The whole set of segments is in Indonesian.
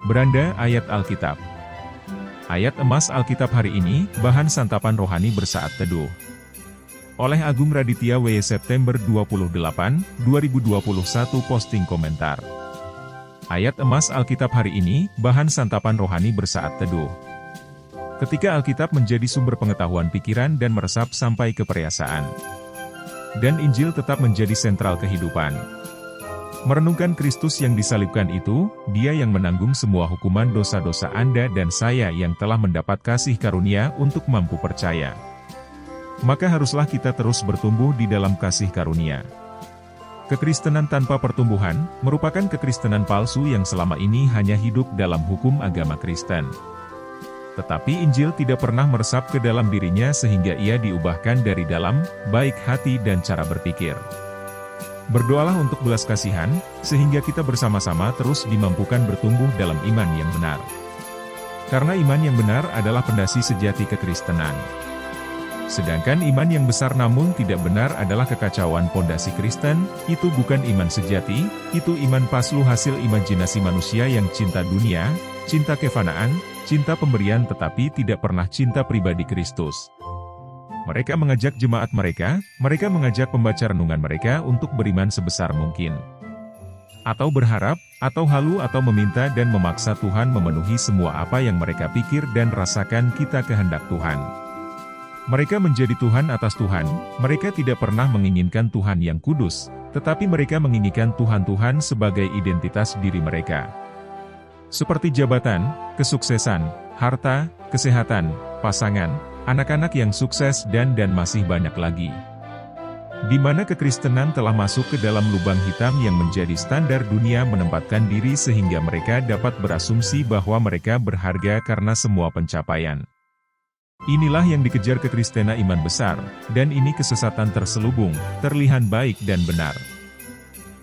Beranda Ayat Alkitab. Ayat emas Alkitab hari ini, bahan santapan rohani bersaat teduh. Oleh Agung Raditya W. September 28, 2021 posting komentar. Ayat emas Alkitab hari ini, bahan santapan rohani bersaat teduh. Ketika Alkitab menjadi sumber pengetahuan pikiran dan meresap sampai ke perasaan. Dan Injil tetap menjadi sentral kehidupan. Merenungkan Kristus yang disalibkan itu, Dia yang menanggung semua hukuman dosa-dosa Anda dan saya yang telah mendapat kasih karunia untuk mampu percaya. Maka haruslah kita terus bertumbuh di dalam kasih karunia. Kekristenan tanpa pertumbuhan, merupakan kekristenan palsu yang selama ini hanya hidup dalam hukum agama Kristen. Tetapi Injil tidak pernah meresap ke dalam dirinya sehingga ia diubahkan dari dalam, baik hati dan cara berpikir. Berdoalah untuk belas kasihan, sehingga kita bersama-sama terus dimampukan bertumbuh dalam iman yang benar. Karena iman yang benar adalah pondasi sejati kekristenan. Sedangkan iman yang besar namun tidak benar adalah kekacauan pondasi Kristen, itu bukan iman sejati, itu iman palsu hasil imajinasi manusia yang cinta dunia, cinta kefanaan, cinta pemberian tetapi tidak pernah cinta pribadi Kristus. Mereka mengajak jemaat mereka mengajak pembaca renungan mereka untuk beriman sebesar mungkin. Atau berharap, atau halu atau meminta dan memaksa Tuhan memenuhi semua apa yang mereka pikir dan rasakan kita kehendak Tuhan. Mereka menjadi Tuhan atas Tuhan, mereka tidak pernah menginginkan Tuhan yang kudus, tetapi mereka menginginkan Tuhan-Tuhan sebagai identitas diri mereka. Seperti jabatan, kesuksesan, harta, kesehatan, pasangan, anak-anak yang sukses dan masih banyak lagi. Di mana kekristenan telah masuk ke dalam lubang hitam yang menjadi standar dunia menempatkan diri sehingga mereka dapat berasumsi bahwa mereka berharga karena semua pencapaian. Inilah yang dikejar kekristenan iman besar, dan ini kesesatan terselubung, terlihat baik dan benar.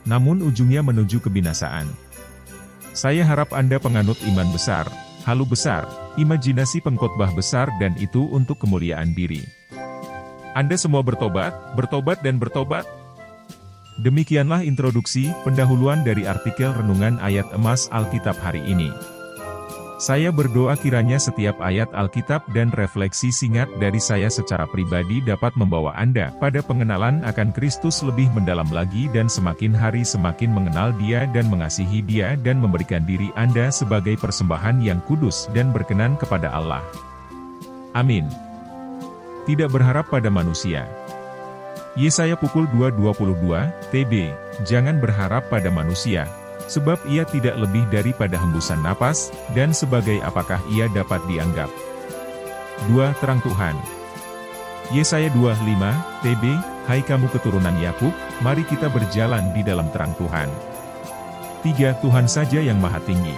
Namun ujungnya menuju kebinasaan. Saya harap Anda penganut iman besar, halu besar, imajinasi pengkhotbah besar dan itu untuk kemuliaan diri. Anda semua bertobat, bertobat dan bertobat. Demikianlah introduksi, pendahuluan dari artikel Renungan Ayat Emas Alkitab hari ini. Saya berdoa kiranya setiap ayat Alkitab dan refleksi singkat dari saya secara pribadi dapat membawa Anda pada pengenalan akan Kristus lebih mendalam lagi dan semakin hari semakin mengenal Dia dan mengasihi Dia dan memberikan diri Anda sebagai persembahan yang kudus dan berkenan kepada Allah. Amin. Tidak berharap pada manusia. Yesaya pukul 2:22, TB, jangan berharap pada manusia. Sebab ia tidak lebih daripada hembusan napas, dan sebagai apakah ia dapat dianggap. 2. Terang Tuhan. Yesaya 2:5, TB, hai kamu keturunan Yakub, mari kita berjalan di dalam terang Tuhan. 3. Tuhan saja yang maha tinggi.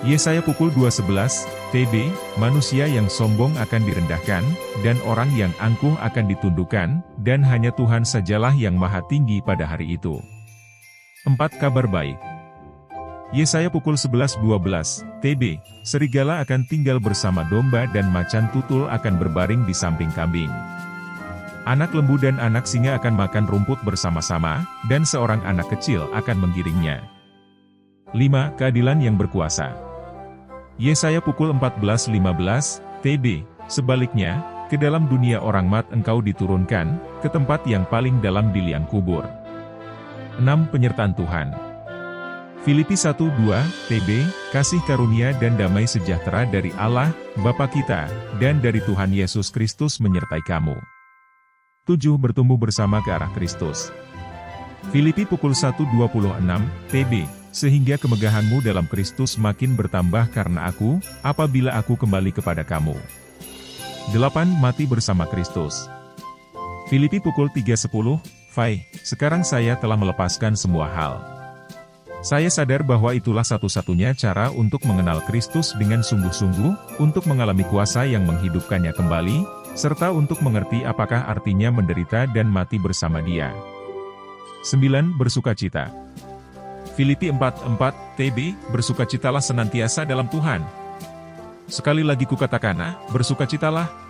Yesaya pukul 2:11, TB, manusia yang sombong akan direndahkan, dan orang yang angkuh akan ditundukkan, dan hanya Tuhan sajalah yang maha tinggi pada hari itu. 4. Kabar baik. Yesaya pukul 11:12, TB, serigala akan tinggal bersama domba dan macan tutul akan berbaring di samping kambing. Anak lembu dan anak singa akan makan rumput bersama-sama, dan seorang anak kecil akan menggiringnya. 5. Keadilan yang berkuasa. Yesaya pukul 14:15, TB, sebaliknya, ke dalam dunia orang mat engkau diturunkan, ke tempat yang paling dalam di liang kubur. 6. Penyertaan Tuhan. Filipi 1:2, TB, kasih karunia dan damai sejahtera dari Allah, Bapa kita, dan dari Tuhan Yesus Kristus menyertai kamu. 7. Bertumbuh bersama ke arah Kristus. Filipi pukul 1:26, TB, sehingga kemegahanmu dalam Kristus makin bertambah karena aku, apabila aku kembali kepada kamu. 8. Mati bersama Kristus. Filipi pukul 3:10, Fai, sekarang saya telah melepaskan semua hal. Saya sadar bahwa itulah satu-satunya cara untuk mengenal Kristus dengan sungguh-sungguh, untuk mengalami kuasa yang menghidupkannya kembali, serta untuk mengerti apakah artinya menderita dan mati bersama Dia. 9. Bersukacita. Filipi 4:4, TB, bersukacitalah senantiasa dalam Tuhan. Sekali lagi kukatakan, bersukacitalah.